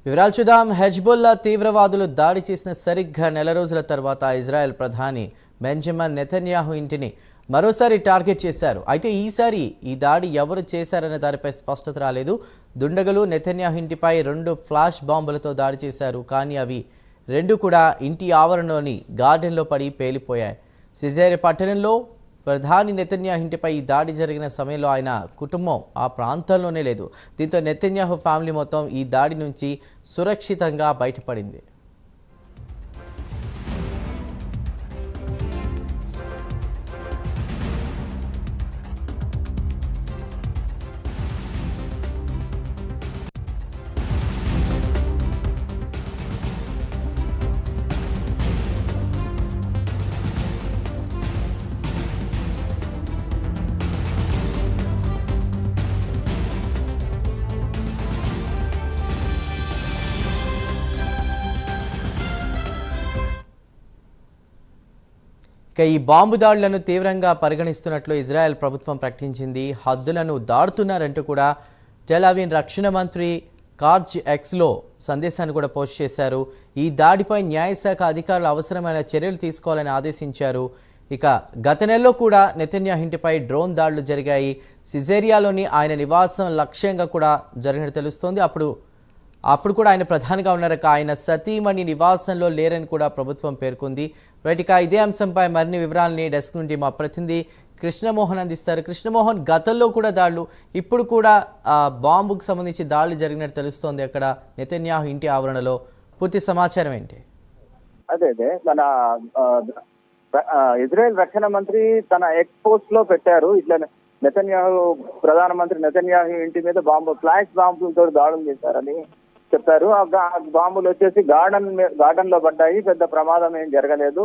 వివరాలు చూద్దాం. హెజ్బుల్లా తీవ్రవాదులు దాడి చేసిన సరిగ్గా నెల రోజుల తర్వాత ఇజ్రాయెల్ ప్రధాని బెంజమిన్ నెతన్యాహు ఇంటిని మరోసారి టార్గెట్ చేశారు. అయితే ఈసారి ఈ దాడి ఎవరు చేశారనే దానిపై స్పష్టత రాలేదు. దుండగులు నెతన్యాహు ఇంటిపై 2 ఫ్లాష్ బాంబులతో దాడి చేశారు. కానీ అవి 2 కూడా ఇంటి ఆవరణలోని గార్డెన్లో పడి పేలిపోయాయి. సిజేర్ పట్టణంలో ప్రధాని నెతన్యాహు ఇంటిపై ఈ దాడి జరిగిన సమయంలో ఆయన కుటుంబం ఆ ప్రాంతంలోనే లేదు. దీంతో నెతన్యాహు ఫ్యామిలీ మొత్తం ఈ దాడి నుంచి సురక్షితంగా బయటపడింది. ఇక ఈ బాంబు దాడులను తీవ్రంగా పరిగణిస్తున్నట్లు ఇజ్రాయెల్ ప్రభుత్వం ప్రకటించింది. హద్దులను దాడుతున్నారంటూ కూడా టెల్ అవీవ్ రక్షణ మంత్రి కార్జ్ ఎక్స్లో సందేశాన్ని కూడా పోస్ట్ చేశారు. ఈ దాడిపై న్యాయశాఖ అధికారులు అవసరమైన చర్యలు తీసుకోవాలని ఆదేశించారు. ఇక గత నెలలో కూడా నెతన్యాహు ఇంటిపై డ్రోన్ దాడులు జరిగాయి. సిజేరియాలోని ఆయన నివాసం లక్ష్యంగా కూడా జరిగినట్టు తెలుస్తోంది. అప్పుడు కూడా ఆయన ప్రధానిగా ఉన్నారు. ఆయన సతీమణి నివాసంలో లేరని కూడా ప్రభుత్వం పేర్కొంది. రైట్, ఇక ఇదే అంశంపై మరిన్ని వివరాలని డెస్క్ నుండి మా ప్రతినిధి కృష్ణమోహన్ అందిస్తారు. కృష్ణమోహన్, గతంలో కూడా దాడులు, ఇప్పుడు కూడా బాంబుకు సంబంధించి దాడులు జరిగినట్టు తెలుస్తోంది అక్కడ నెతన్యాహు ఇంటి ఆవరణలో. పూర్తి సమాచారం ఏంటి? అదే మన ఇజ్రాయెల్ రక్షణ మంత్రి తన ఎక్స్ పోస్ట్ లో పెట్టారు. ఇట్లా నెతన్యాహు ప్రధానమంత్రి నెతన్యాహు ఇంటి మీద ఫ్లాష్ బాంబులతో దాడులు చేశారని చెప్పారు. ఆ బాంబులు వచ్చేసి గార్డెన్ లో పడ్డాయి. పెద్ద ప్రమాదం ఏం జరగలేదు.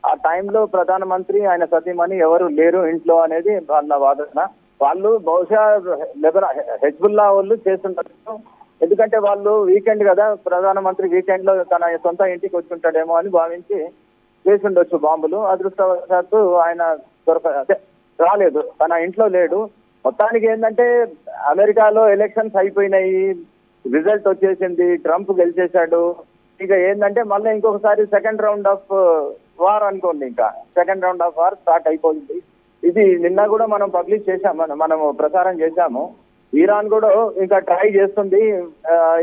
ఆ టైంలో ప్రధానమంత్రి ఆయన సతీమణి ఎవరు లేరు ఇంట్లో అనేది వాళ్ళ వాదన. వాళ్ళు బహుశా హెజ్బుల్లా వాళ్ళు చేస్తుంటారు. ఎందుకంటే వాళ్ళు వీకెండ్ కదా, ప్రధానమంత్రి వీకెండ్ లో తన సొంత ఇంటికి వచ్చుంటాడేమో అని భావించి చేసిండొచ్చు బాంబులు. అదృష్టవశాత్తు ఆయన రాలేదు, తన ఇంట్లో లేడు. మొత్తానికి ఏంటంటే అమెరికాలో ఎలక్షన్స్ అయిపోయినాయి, రిజల్ట్ వచ్చేసింది, ట్రంప్ గెలిచేశాడు. ఇక ఏంటంటే మళ్ళీ ఇంకొకసారి సెకండ్ రౌండ్ ఆఫ్ వార్ అనుకోండి, ఇంకా second round of war start అయిపోయింది. ఇది నిన్న కూడా మనం పబ్లిష్ చేశాము, మనము ప్రసారం చేశాము. ఇరాన్ కూడా ఇంకా ట్రై చేస్తుంది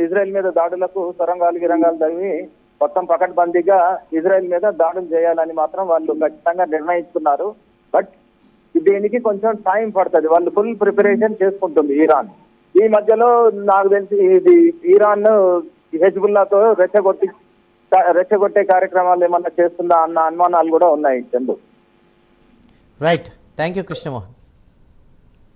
ఇజ్రాయెల్ మీద దాడులకు, గిరంగాలు తవ్వి మొత్తం పకడ్బందీగా ఇజ్రాయెల్ మీద దాడులు చేయాలని మాత్రం వాళ్ళు ఖచ్చితంగా నిర్ణయించుకున్నారు. బట్ దీనికి కొంచెం టైం పడుతుంది. వాళ్ళు ఫుల్ ప్రిపరేషన్ చేసుకుంటుంది ఇరాన్. ఈ మధ్యలో నాకు తెలిసి ఇది ఇరాన్ హెజ్బుల్లాతో రెచ్చగొట్టే కార్యక్రమాలు ఏమన్నా చేస్తుందా అన్న అనుమానాలు కూడా ఉన్నాయి. Chandu. Right, thank you Krishnamohan.